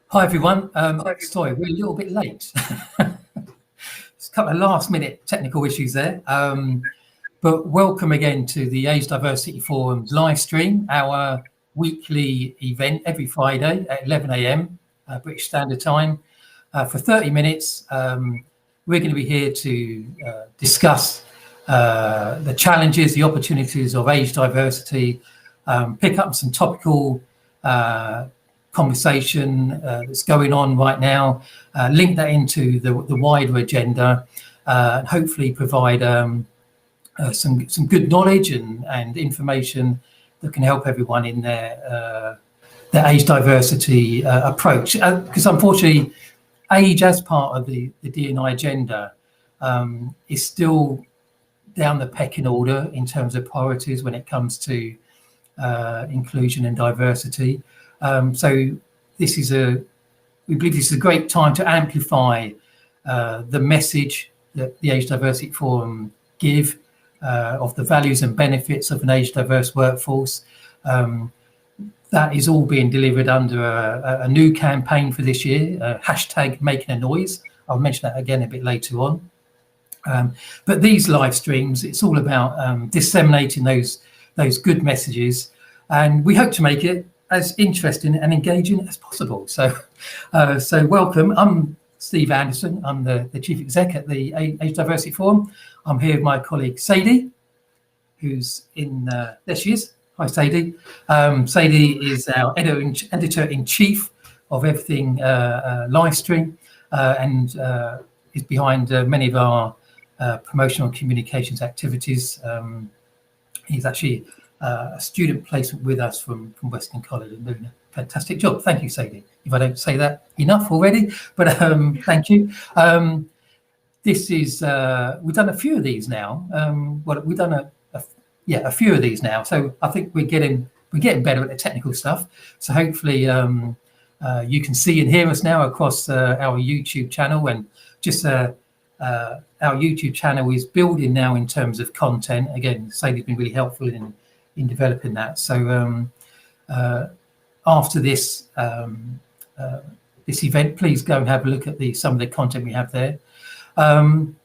Hi everyone. Sorry, we're a little bit late. There's a couple of last-minute technical issues there, but welcome again to the Age Diversity Forum's live stream, our weekly event every Friday at 11 a.m. British Standard Time. For 30 minutes, we're going to be here to discuss the challenges, the opportunities of age diversity, pick up some topical conversation that's going on right now, link that into the wider agenda, and hopefully provide some good knowledge and information that can help everyone in their age diversity approach. Because unfortunately, age as part of the D&I agenda is still down the pecking order in terms of priorities when it comes to inclusion and diversity. So we believe this is a great time to amplify the message that the Age Diversity Forum give of the values and benefits of an age diverse workforce. That is all being delivered under a new campaign for this year, hashtag Making a Noise. I'll mention that again a bit later on. But these live streams, it's all about disseminating those good messages, and we hope to make it as interesting and engaging as possible. So welcome. I'm Steve Anderson. I'm the Chief Exec at the Age Diversity Forum. I'm here with my colleague Sadie, who's in, there she is. Hi Sadie. Sadie is our editor-in-chief of everything live stream and is behind many of our promotional communications activities. He's actually a student placement with us from Western College and doing a fantastic job. Thank you, Sadie. If I don't say that enough already, but thank you. This is we've done a few of these now. Well, we've done a few of these now. So I think we're getting better at the technical stuff. So hopefully you can see and hear us now across our YouTube channel, and just our YouTube channel is building now in terms of content. Again, Sadie's been really helpful in developing that. So after this this event, please go and have a look at some of the content we have there. And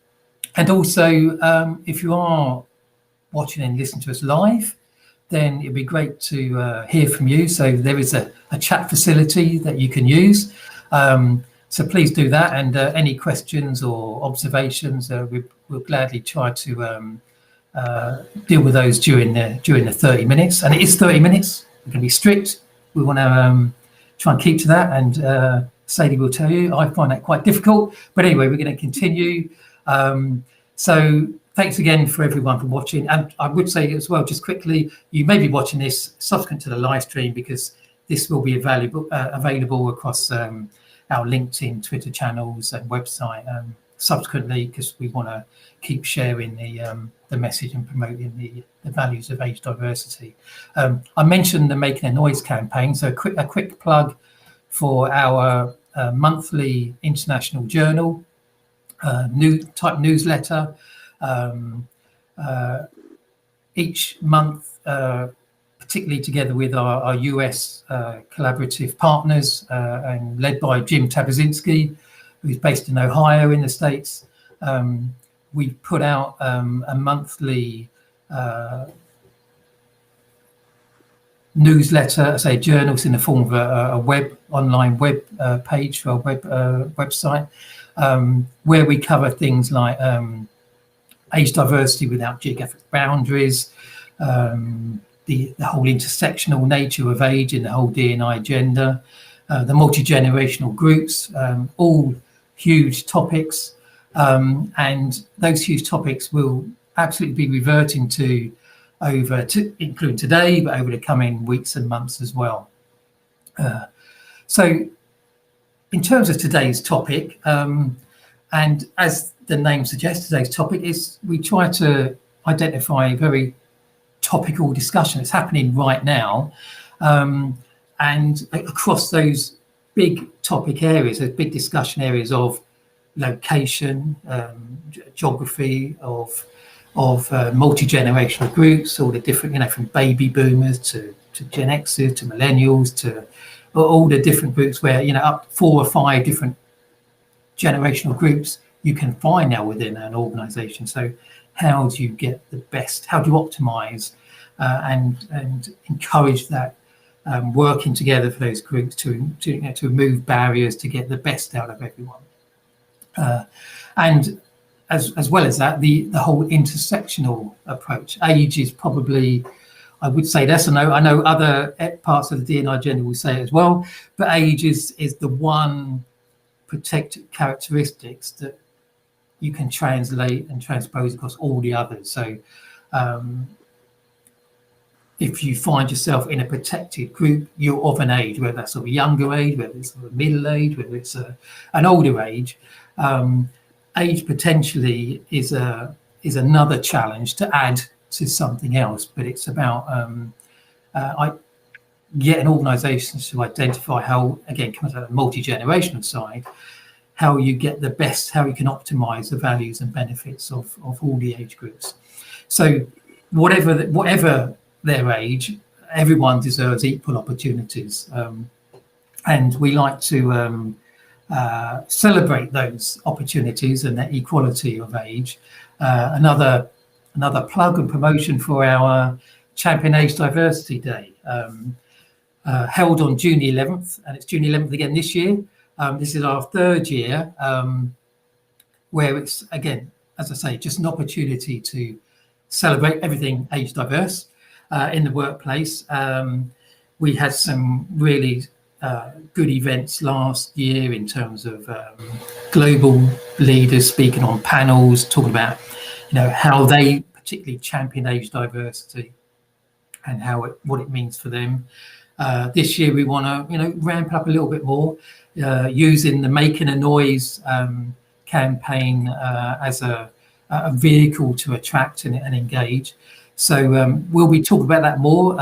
also, if you are watching and listening to us live, then it'd be great to hear from you. So there is a chat facility that you can use. So please do that, and any questions or observations, we'll gladly try to deal with those during the 30 minutes. And it is 30 minutes. We're going to be strict. We want to try and keep to that. And Sadie will tell you, I find that quite difficult. But anyway, we're going to continue. So thanks again for everyone for watching. And I would say as well, just quickly, you may be watching this subsequent to the live stream, because this will be available across our LinkedIn, Twitter channels and website subsequently, because we want to keep sharing the message and promoting the values of age diversity. I mentioned the Making a Noise campaign, so a quick plug for our monthly international journal, type newsletter. Each month, particularly together with our US collaborative partners and led by Jim Tabazinski, who's based in Ohio in the States. We put out a monthly newsletter, say a journal, in the form of a online web page for our website, where we cover things like age diversity without geographic boundaries, the whole intersectional nature of age in the whole D&I agenda, the multi-generational groups, all huge topics. And those huge topics will absolutely be reverting to including today, but over the coming weeks and months as well. So in terms of today's topic, and as the name suggests, today's topic is, we try to identify a very topical discussion that's happening right now, and across those big topic areas, those big discussion areas of location, geography, of multi-generational groups, all the different, from baby boomers to Gen Xers to millennials to all the different groups where, up 4 or 5 different generational groups you can find now within an organization. So how do you get the best, how do you optimize and encourage that working together for those groups to remove barriers to get the best out of everyone? And as well as that, the whole intersectional approach. Age is probably, I would say this, I know other parts of the D&I agenda will say it as well, but age is the one protected characteristics that you can translate and transpose across all the others. So if you find yourself in a protected group, you're of an age, whether that's of a younger age, whether it's of a middle age, whether it's an older age, age potentially is another challenge to add to something else. But it's about getting organisations to identify how, again, comes out of the multi-generational side, how you get the best, how you can optimise the values and benefits of all the age groups. So whatever their age, everyone deserves equal opportunities, and we like to celebrate those opportunities and that equality of age. Another plug and promotion for our Champion Age Diversity Day, held on June 11th, and it's June 11th again this year. This is our 3rd year, where it's, again, as I say, just an opportunity to celebrate everything age diverse in the workplace. We had some really good events last year in terms of global leaders speaking on panels, talking about how they particularly champion age diversity and what it means for them. This year we want to ramp up a little bit more, using the Making a Noise campaign as a vehicle to attract and engage. So we'll be talking about that more.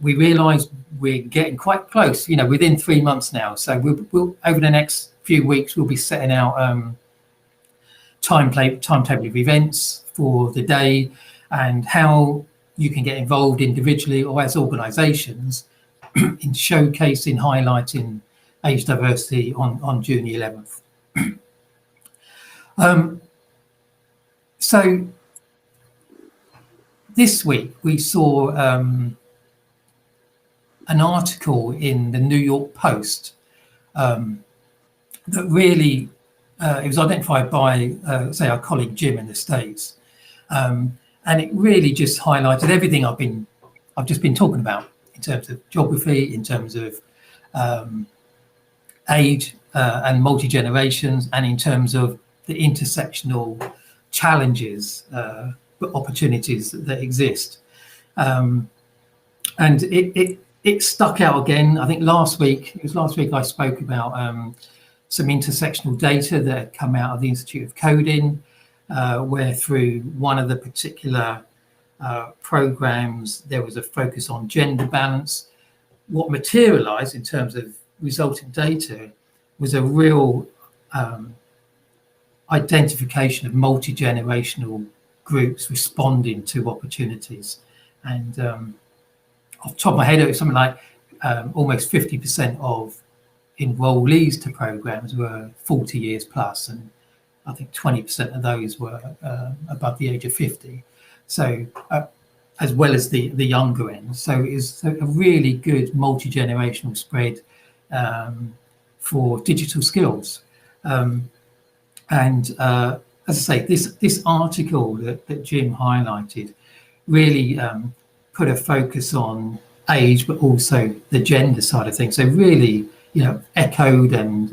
We realise we're getting quite close, within 3 months now. So we'll over the next few weeks, we'll be setting out timetable of events for the day and how you can get involved individually or as organisations in showcasing, highlighting age diversity on June the 11th. So this week we saw an article in the New York Post that really, it was identified by, say, our colleague Jim in the States. And it really just highlighted everything I've just been talking about in terms of geography, in terms of age and multi-generations, and in terms of the intersectional challenges, opportunities that exist. And it stuck out again. I think last week I spoke about some intersectional data that had come out of the Institute of Coding, where through one of the particular programs, there was a focus on gender balance. What materialized in terms of resulting data was a real identification of multi-generational groups responding to opportunities. And off the top of my head, it was something like almost 50% of enrollees to programs were 40 years plus, and I think 20% of those were above the age of 50. So, as well as the younger end. So it's a really good multi-generational spread for digital skills. And as I say, this article that Jim highlighted really put a focus on age, but also the gender side of things. So really, echoed and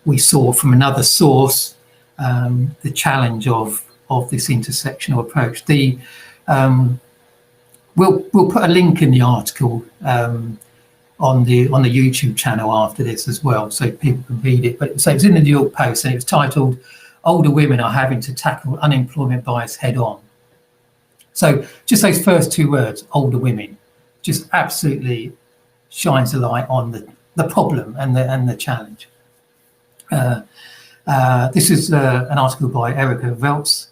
we saw from another source the challenge of this intersectional approach. We'll put a link in the article on the YouTube channel after this as well, so people can read it. But so it's in the New York Post, and it's titled "Older Women Are Having to Tackle Unemployment Bias Head On." So just those first 2 words, older women, just absolutely shines a light on the problem and the challenge. This is an article by Erica Veltz,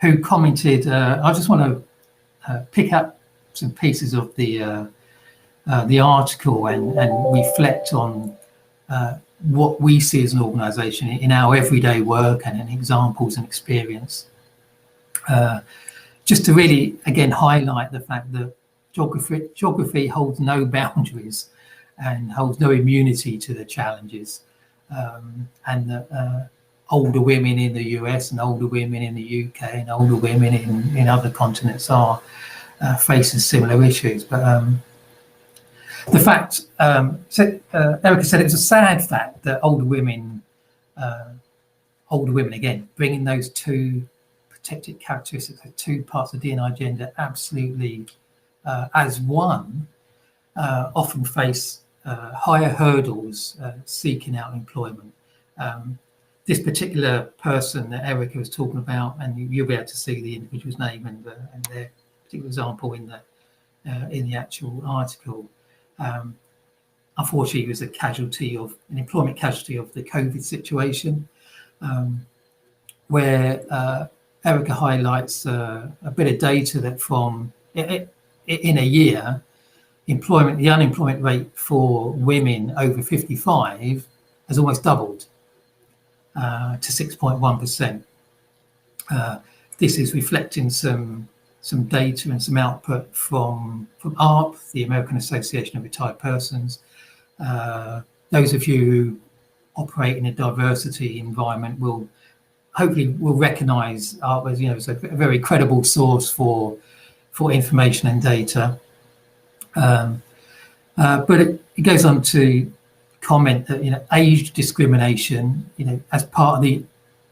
who commented, I just want to pick up some pieces of the article and reflect on what we see as an organisation in our everyday work and in examples and experience. Just to really, again, highlight the fact that geography holds no boundaries and holds no immunity to the challenges. And that older women in the US and older women in the UK and older women in other continents are facing similar issues. But the fact, Erica said it was a sad fact that older women again, bringing those two protected characteristics, the two parts of DNI gender absolutely as one, often face higher hurdles seeking out employment. This particular person that Erica was talking about, and you'll be able to see the individual's name and their particular example in the actual article. Unfortunately, he was an employment casualty of the COVID situation, where Erica highlights a bit of data that from in a year, the unemployment rate for women over 55 has almost doubled to 6.1%. This is reflecting some data and some output from ARP, the American Association of Retired Persons. Those of you who operate in a diversity environment will hopefully recognise ARP as a very credible source for information and data. But it goes on to comment that age discrimination, as part of the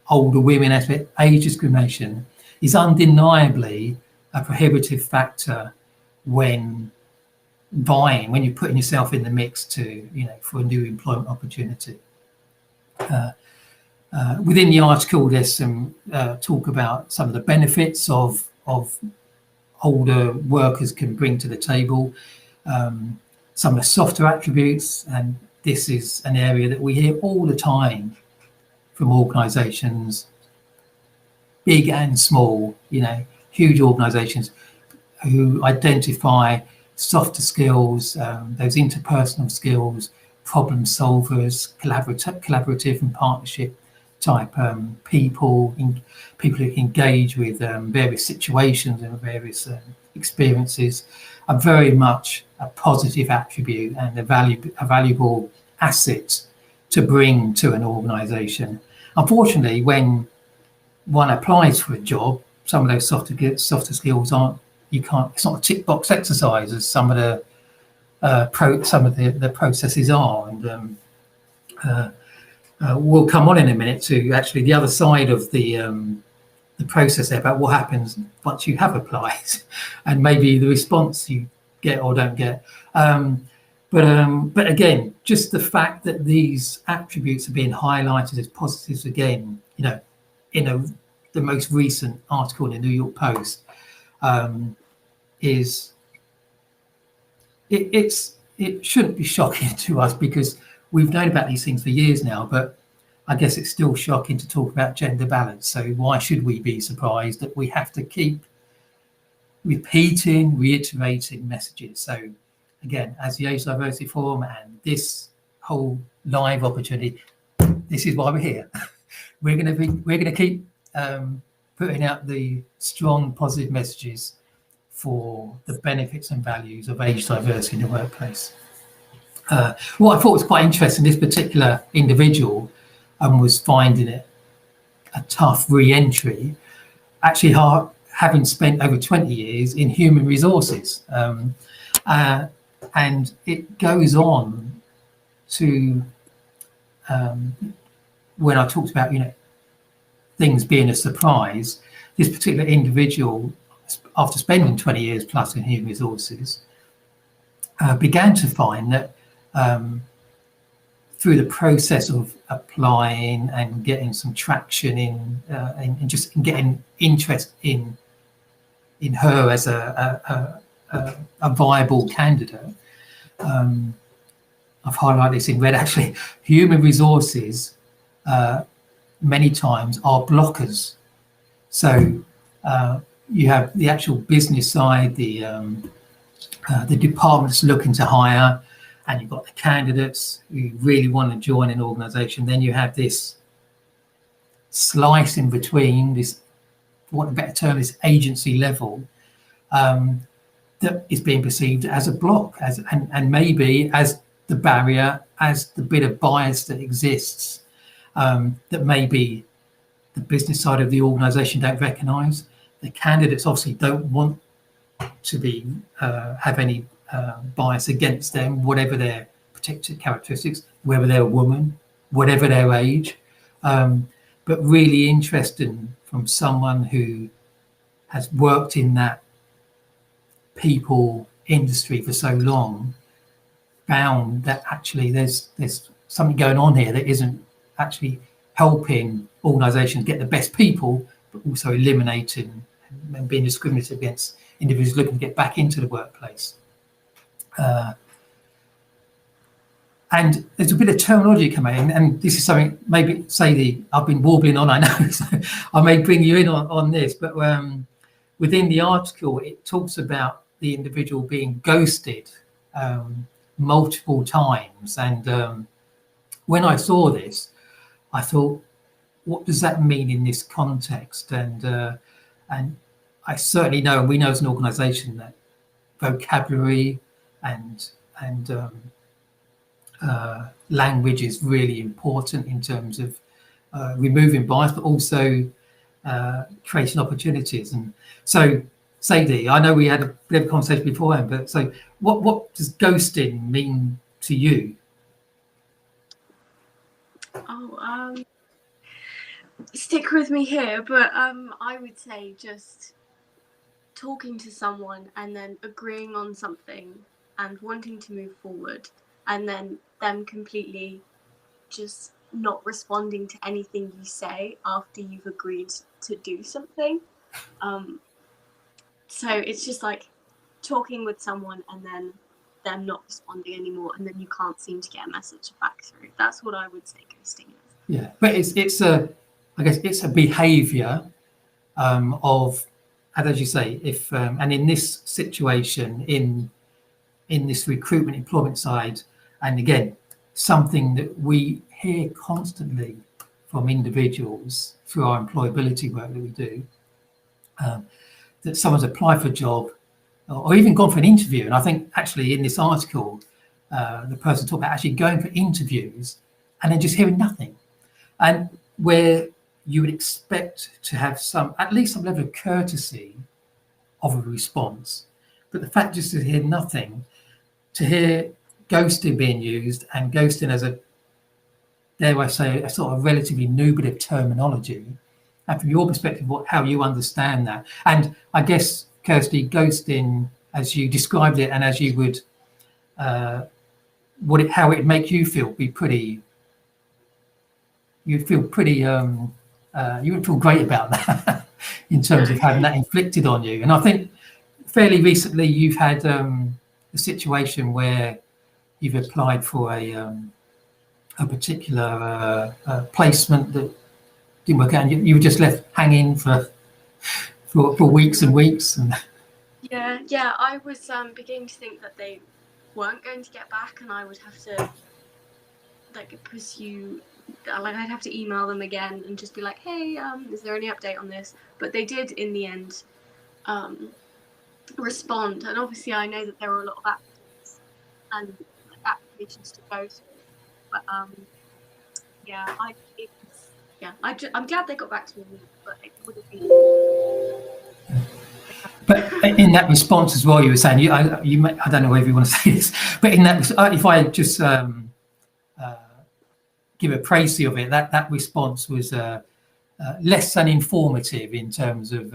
older women aspect, age discrimination is undeniably a prohibitive factor when you're putting yourself in the mix for a new employment opportunity. Within the article, there's some talk about some of the benefits of older workers can bring to the table, some of the softer attributes, and this is an area that we hear all the time from organisations, big and small, huge organisations who identify softer skills, those interpersonal skills, problem solvers, collaborative and partnership type people who engage with various situations and various experiences are very much a positive attribute and a valuable asset to bring to an organisation. Unfortunately, when one applies for a job, some of those softer skills it's not a tick box exercise as some of the processes are, and we'll come on in a minute to actually the other side of the process there about what happens once you have applied and maybe the response you get or don't get. But again, just the fact that these attributes are being highlighted as positives again, in the most recent article in the New York Post, it shouldn't be shocking to us because we've known about these things for years now, but I guess it's still shocking to talk about gender balance. So why should we be surprised that we have to keep reiterating messages? So again, as the Age Diversity Forum and this whole live opportunity, this is why we're here. We're going to keep putting out the strong positive messages for the benefits and values of age diversity in the workplace. What I thought was quite interesting, this particular individual was finding it a tough re-entry, actually having spent over 20 years in human resources. And it goes on to, when I talked about, things being a surprise, this particular individual, after spending 20 years plus in human resources, began to find that through the process of applying and getting some traction in just getting interest in her as a viable candidate, I've highlighted this in red. Actually, human resources many times are blockers. So you have the actual business side, the the department's looking to hire, and you've got the candidates who really want to join an organisation. Then you have this slice in between, this, for want of a better term, this agency level, that is being perceived as a block, and maybe as the barrier, as the bit of bias that exists, that maybe the business side of the organisation don't recognise. The candidates obviously don't want to be have any bias against them, whatever their particular characteristics, whether they're a woman, whatever their age. But really interesting from someone who has worked in that people industry for so long, found that actually there's something going on here that isn't actually helping organisations get the best people, but also eliminating and being discriminative against individuals looking to get back into the workplace. And there's a bit of terminology coming in, and this is something maybe I've been warbling on, I know, so I may bring you in on this, but within the article, it talks about the individual being ghosted multiple times. And when I saw this, I thought, what does that mean in this context? And I certainly know, and we know as an organisation, that vocabulary and language is really important in terms of removing bias, but also creating opportunities. And so, Sadie, I know we had a bit of a conversation beforehand, but so what does ghosting mean to you? Oh, stick with me here, but I would say just talking to someone and then agreeing on something and wanting to move forward, and then them completely just not responding to anything you say after you've agreed to do something. So it's just like talking with someone and then them not responding anymore, and then you can't seem to get a message back through. That's what I would say ghosting is. Yeah, but I guess it's a behaviour of, as you say, if and in this situation, in this recruitment employment side, and again, something that we hear constantly from individuals through our employability work that we do, that someone's applied for a job or even gone for an interview. And I think actually in this article, the person talked about actually going for interviews and then just hearing nothing. And where you would expect to have at least some level of courtesy of a response. But the fact just to hear nothing, to hear ghosting being used, and ghosting as dare I say, a sort of relatively new bit of terminology, and from your perspective, how you understand that. And I guess, Kirsty, ghosting, as you described it and as you would, how it'd make you feel, you'd feel pretty, you would feel great about that in terms of having that inflicted on you. And I think fairly recently you've had a situation where you've applied for a particular placement that didn't work out, and you were just left hanging for weeks and weeks. And yeah, I was beginning to think that they weren't going to get back, and I would have to pursue, I'd have to email them again and just be like, hey, is there any update on this? But they did in the end respond, and obviously I know that there were a lot of applicants and applications to go through, but I'm glad they got back to me, but it would have been. But in that response as well, you were saying, I don't know whether you want to say this, but in that, if I just give a précis of it, that response was less than informative in terms of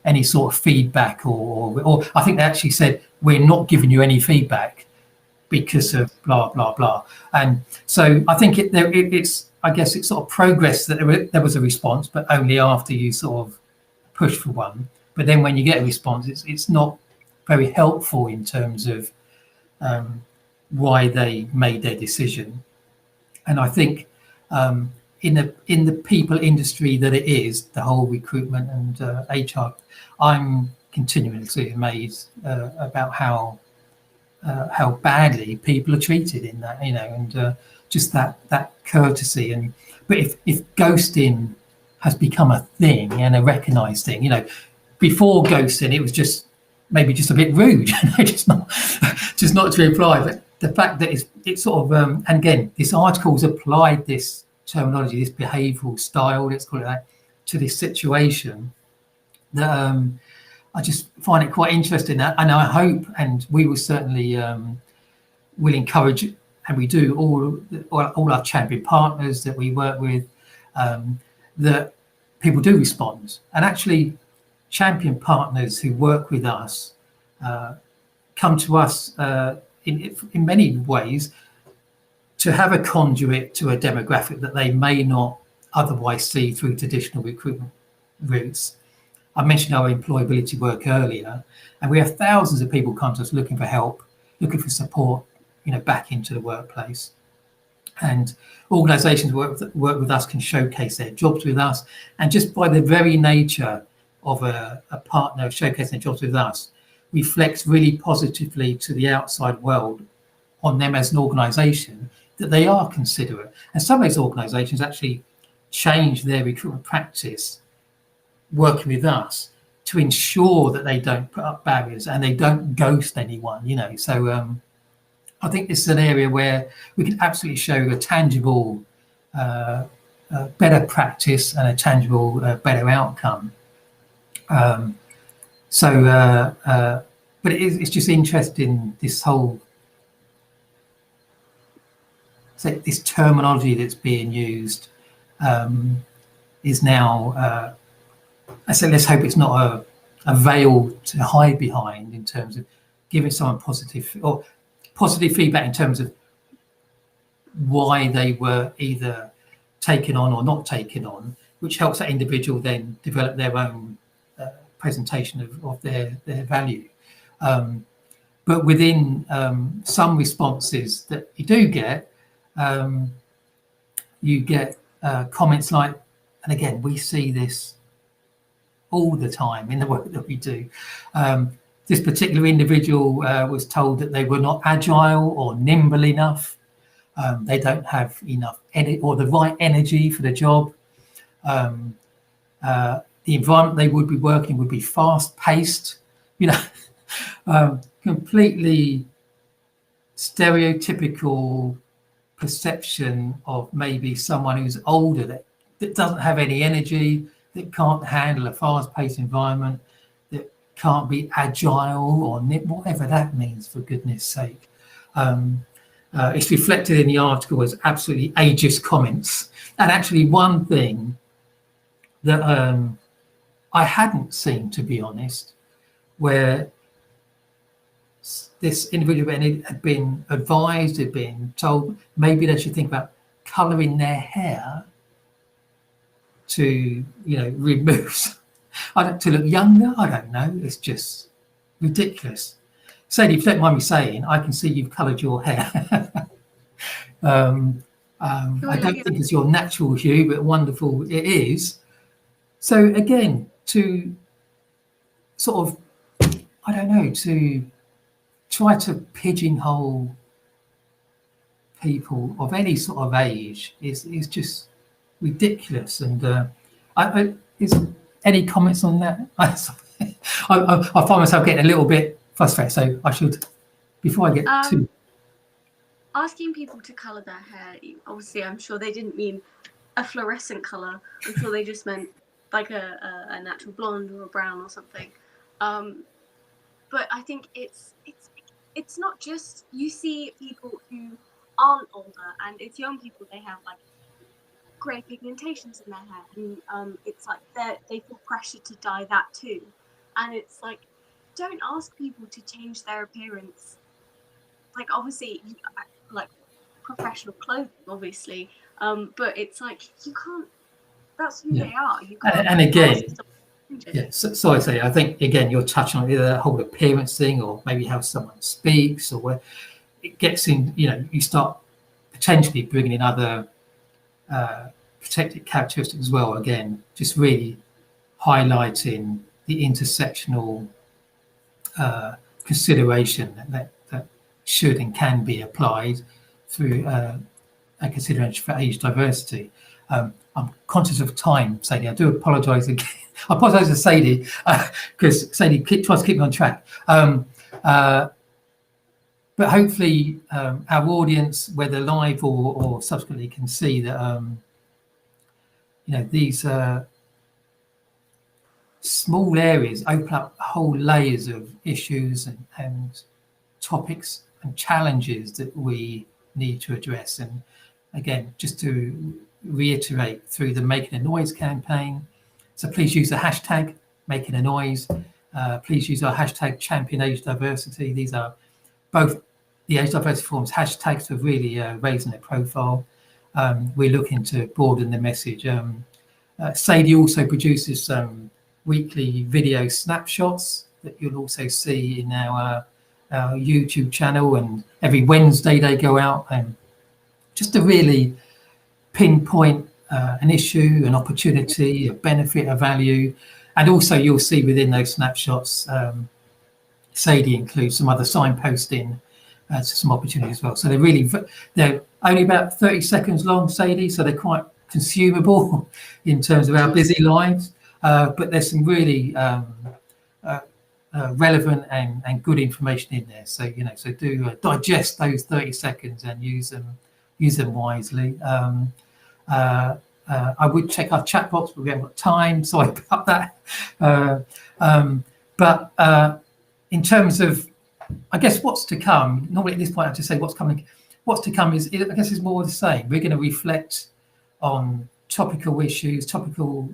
any sort of feedback, or I think they actually said, we're not giving you any feedback because of blah blah blah. And so I think it's sort of progress that there was a response, but only after you sort of push for one. But then when you get a response, it's not very helpful in terms of why they made their decision. And I think in the people industry that it is, the whole recruitment and HR, I'm continuously amazed about how badly people are treated in that, and just that courtesy. And but if ghosting has become a thing and a recognised thing, before ghosting it was just maybe just a bit rude, just not to reply. But the fact that it's sort of and again, this article's applied this terminology, this behavioural style, let's call it that, to this situation. That I just find it quite interesting, and I hope, and we will certainly will encourage, and we do all our champion partners that we work with, that people do respond. And actually, champion partners who work with us come to us in many ways to have a conduit to a demographic that they may not otherwise see through traditional recruitment routes. I mentioned our employability work earlier, and we have thousands of people come to us looking for help, looking for support, back into the workplace. And organisations work with us can showcase their jobs with us, and just by the very nature of a partner showcasing their jobs with us, reflects really positively to the outside world on them as an organisation, that they are considerate. And some of those organisations actually change their recruitment practice working with us to ensure that they don't put up barriers and they don't ghost anyone, So I think this is an area where we can absolutely show a tangible, better practice and a tangible, better outcome. But it's just interesting, this whole, this terminology that's being used is now, I said, let's hope it's not a veil to hide behind in terms of giving someone positive feedback in terms of why they were either taken on or not taken on, which helps that individual then develop their own presentation of their value. But within some responses that you do get, you get comments like, and again, we see this all the time in the work that we do. This particular individual was told that they were not agile or nimble enough. They don't have enough or the right energy for the job. The environment they would be working would be fast-paced, completely stereotypical perception of maybe someone who's older that doesn't have any energy, that can't handle a fast-paced environment, that can't be agile or whatever that means, for goodness sake. It's reflected in the article as absolutely ageist comments. And actually one thing that I hadn't seen, to be honest, where this individual had been advised, had been told maybe they should think about colouring their hair to, remove, to look younger. I don't know. It's just ridiculous. Sadie, if you don't mind me saying, I can see you've coloured your hair. I don't think it's your natural hue, but wonderful it is. So again, to sort of, I don't know, to try to pigeonhole people of any sort of age is just ridiculous. And is any comments on that? I find myself getting a little bit frustrated, so I should, before I get too... Asking people to colour their hair, obviously I'm sure they didn't mean a fluorescent colour. I'm sure they just meant like a natural blonde or a brown or something. But I think it's not just, you see people who aren't older, and it's young people, they have like grey pigmentations in their hair, and it's like they feel pressured to dye that too. And it's like, don't ask people to change their appearance. Like obviously, like professional clothing, obviously, but it's like you can't. That's who they are. You can't. And again, so I say, I think again you're touching on either that whole appearance thing, or maybe how someone speaks, or where it gets in. You start potentially bringing in other protected characteristics as well. Again, just really highlighting the intersectional consideration that should and can be applied through a consideration for age diversity. I'm conscious of time, Sadie. I do apologise again. I apologise to Sadie because Sadie tries to keep me on track. But hopefully our audience, whether live or subsequently, can see that these small areas open up whole layers of issues and topics and challenges that we need to address. And again, just to reiterate, through the Making a Noise campaign, so please use the hashtag Making a Noise. Please use our hashtag Champion Age Diversity. These are both the Age Diversity Forum's hashtags for really raising their profile. We're looking to broaden the message. Sadie also produces some weekly video snapshots that you'll also see in our YouTube channel, and every Wednesday they go out, and just to really pinpoint an issue, an opportunity, a benefit, a value. And also you'll see within those snapshots, Sadie includes some other signposting to some opportunities as well. So they're only about 30 seconds long, Sadie, so they're quite consumable in terms of our busy lives. But there's some really relevant and good information in there. So so do digest those 30 seconds and use them wisely. I would check our chat box, but we haven't got time, so I put that. But in terms of, I guess, what's to come, normally at this point I have to say what's coming. What's to come is, I guess, is more the same. We're going to reflect on topical issues, topical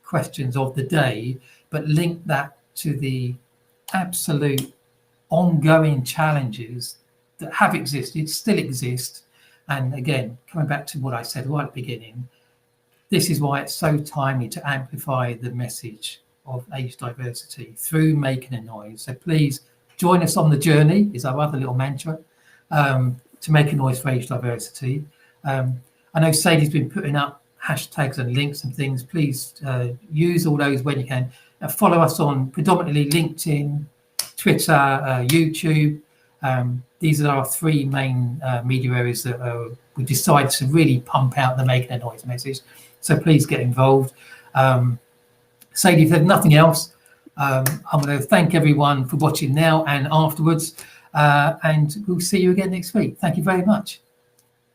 questions of the day, but link that to the absolute ongoing challenges that have existed, still exist. And again, coming back to what I said right at the beginning, this is why it's so timely to amplify the message of age diversity through Making a Noise. So please join us on the journey, is our other little mantra, to make a noise for age diversity. I know Sadie's been putting up hashtags and links and things. Please use all those when you can. Follow us on predominantly LinkedIn, Twitter, YouTube. These are our three main media areas that we decided to really pump out the Making a Noise message. So please get involved. Sadie, if there's nothing else, I'm going to thank everyone for watching now and afterwards, and we'll see you again next week. Thank you very much.